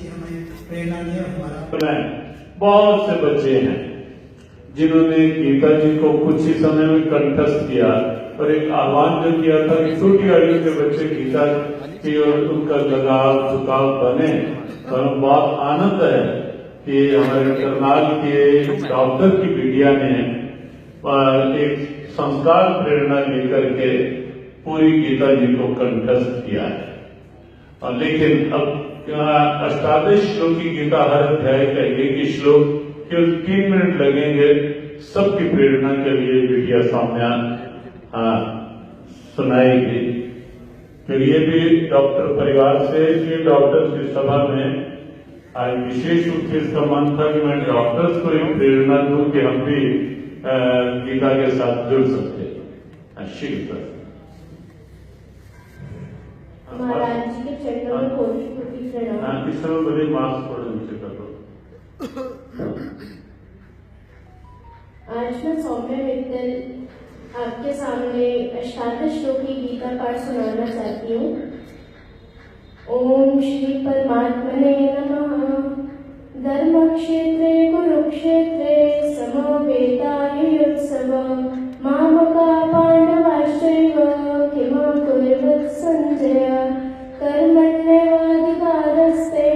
की हमें प्रेरणा दी और हमारा। बहुत से बच्चे हैं जिन्होंने गीता जी को कुछ ही समय में कंठस्थ किया और एक आह्वान जो किया था कि छोटी आयु के बच्चे गीता की और उनका लगाव झुकाव बने। और बहुत आनंद है कि हमारे करनाल के डॉक्टर की बिटिया ने एक संस्कार प्रेरणा लेकर के पूरी गीता जी को कंठस्थ किया है। और लेकिन अब अष्टादश श्लोक की गीता हर अध्याय का एक ही श्लोक, केवल 3 मिनट लगेंगे सबकी प्रेरणा के लिए बिटिया सामने सुनाएगी। फिर ये भी डॉक्टर परिवार से, इसलिए डॉक्टर की सभा में आज विशेष रूप से इसका मन था कि मैं डॉक्टर्स को एक प्रेरणा दूं कि हम भी गीता के साथ जुड़ सकते हैं। श्री महाराज जी के चरणों में कोटि कोटि प्रणाम। इस समय बड़े मास्क थोड़े नीचे कर दो। आज मैं सौम्य मित्तल आपके सामने अष्टादश श्लोक की गीता पाठ सुनाना चाहती हूँ। ओम श्री परमात्मने नमः। धर्मक्षेत्रे कुरुक्षेत्रे समवेतायुत्सवः मामका पाण्डवाश्चैव किमकुर्वत् सञ्जय। कर्मण्येवाधिकारस्ते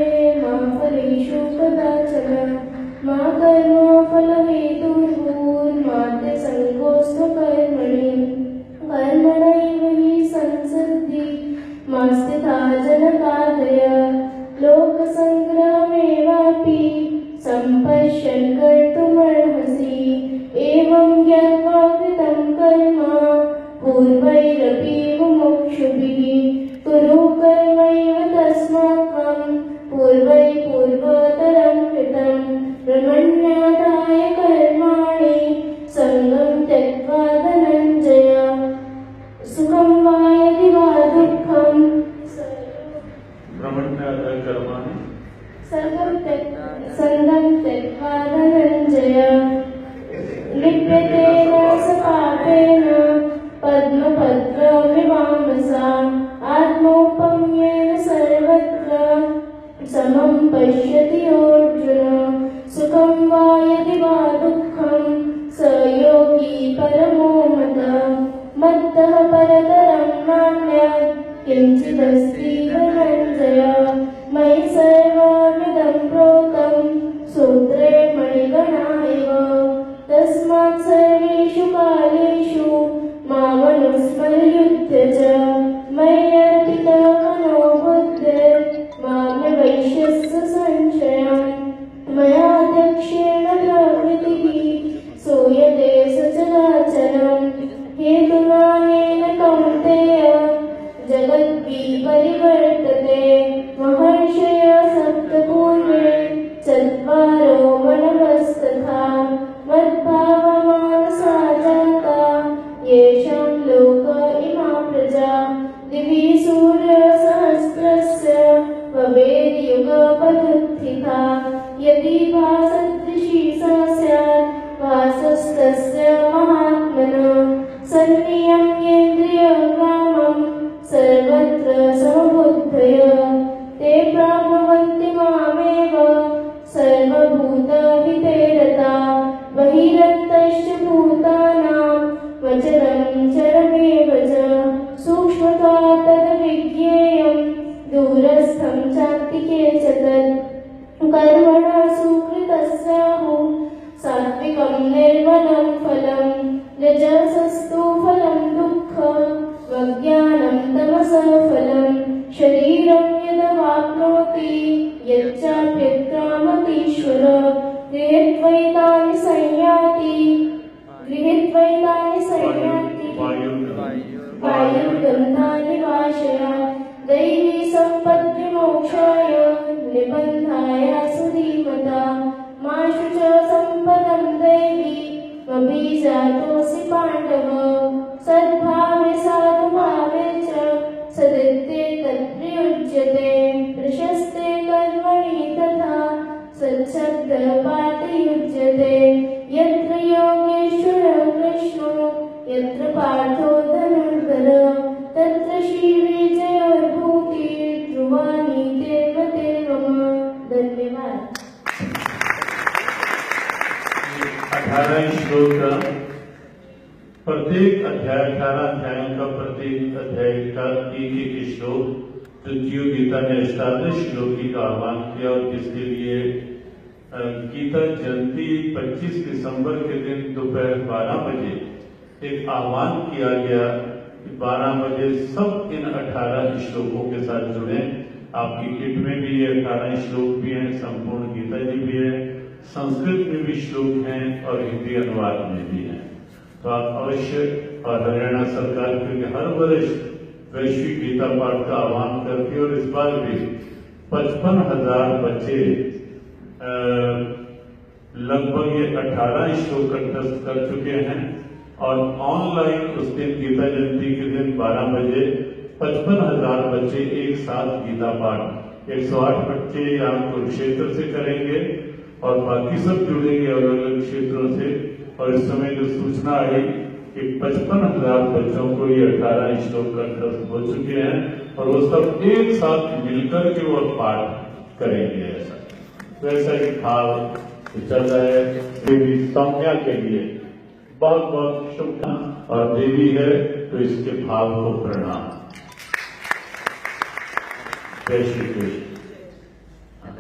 मा फलेषु कदाचन मा कर्मफलहेतुर्भूर्मा ते संगोऽस्त्व कर्मणि। कर्मणैव हि संसिद्धिः मा स्थिता जनकादय। लोकसङ्ग्रहमेवापि सम्पश्यन् कर्तुमर्हसि। एवं ज्ञात्वा कृतं कर्म पूर्वैरपि मुमुक्षुभिः कुरु कर्मैव तस्मात् पूर्वै पूर्वतरं कृतं। ब्रह्मण्यादाय कर्माणि सङ्गं त्यक्त्वा धनञ्जय। सुखं वा यदि वा दुःखं ब्रह्मण्यादाय कर्माणि सङ्गं त्यक्त्वा धनञ्जय। लिप्यते न स पापेन पद्मपत्रमिवाम्भसा। आत्मौपम्येन सर्वत्र समं पश्यति अर्जुन। सुखं वा यदि वा दुःखं स योगी परमो मतः। मत्तः परतरं नान्यत् किञ्चिदस्ति धनञ्जय। मयि सर्वमिदं प्रोतं सूत्रे मणिगणा इव। तस्मात् सर्वेषु कालेषु मामनुस्मर्युध्य च। मय्यर्पितः मनो बुद्धिर्मां वैश्यस्य संशयम्। मया दक्षेण प्रवृत्तिः सूयते सचराचरम्। हेतुनानेन कौन्तेय जगद्विपरिवर्तते। महर्षयः सप्तपूर्वे चत्वारो मनवस्तथा। मद्भावमानसा जाता येषां लोक इमा प्रजा। दिवि सूर्यसहस्रस्य भवेद्युगपदुत्थिता। यदि भासदृशी सा स्यात् भासस्तस्य महात्मनः। सन्नियम्येन्द्रियग्रामं सर्वत्र समबुद्धयः। ते प्राप्नुवन्ति मामेव सर्वभूतहिते रताः। बहिरन्तश्च भूतानां वचनं चरमेव च। सूक्ष्मत्वात् तद्विज्ञेयं दूरस्थं चातिके च तत्। कर्मणा सुकृतस्याहुः सात्विकं निर्मलं फलं। रजसस्तु फलं दुःखमज्ञानं तमसः फलं। शरीरं यदवाप्नोति यच्चाप्यक्रामतीश्वरः। गृहीत्वैतानि संयाति वायुर्गन्धानि वाशयात्। दैवी सम्पद्विमोक्षाय निबन्धाय सुधीमता। मा शुच सम्पदं दैवी अभिजातोऽसि पाण्डव। सद्भावे साधुभावे च सदित्ते तत्प्रयुज्यते। प्रशस्ते कर्मणि तथा सच्छब्दपाठयुज्यते। यत्र योगेश्वरः कृष्णो यत्र पार्थो धनुर्धरः। तत्र श्रीविजयर्भूतिर्ध्रुवानीतेव ते मम। 18 श्लोक का प्रत्येक अध्याय 18 अध्यायों का प्रत्येक अध्याय का एक एक श्लोक जो जीव गीता ने 18 श्लोकी का आह्वान किया और जिसके लिए गीता जयंती 25 दिसंबर के दिन दोपहर 12 बजे एक आह्वान किया गया कि 12 बजे सब इन 18 श्लोकों के साथ जुड़े। आपकी किट में भी ये 18 श्लोक भी हैं, संपूर्ण गीता जी भी है, संस्कृत में भी श्लोक हैं और हिंदी अनुवाद में भी हैं। तो आप अवश्य, और हरियाणा सरकार क्योंकि हर वर्ष वैश्विक गीता पाठ का आह्वान करती है और इस बार भी 55,000 बच्चे लगभग ये 18 श्लोक कंठस्थ कर चुके हैं और ऑनलाइन उस दिन गीता जयंती के दिन 12 बजे 55,000 बच्चे एक साथ गीता पाठ 108 बच्चे यहाँ कुरुक्षेत्र से करेंगे और बाकी सब जुड़ेंगे अलग अलग क्षेत्रों से। और इस समय जो सूचना आई कि 55,000 बच्चों को ये 18 श्लोक कंठस्थ हो चुके हैं और वो सब एक साथ मिलकर के वो पाठ करेंगे। ऐसा ही भाव चल रहा है। देवी सौम्या के लिए बहुत बहुत शुभकामना, और देवी है तो इसके भाव को प्रणाम। जय श्री कृष्ण।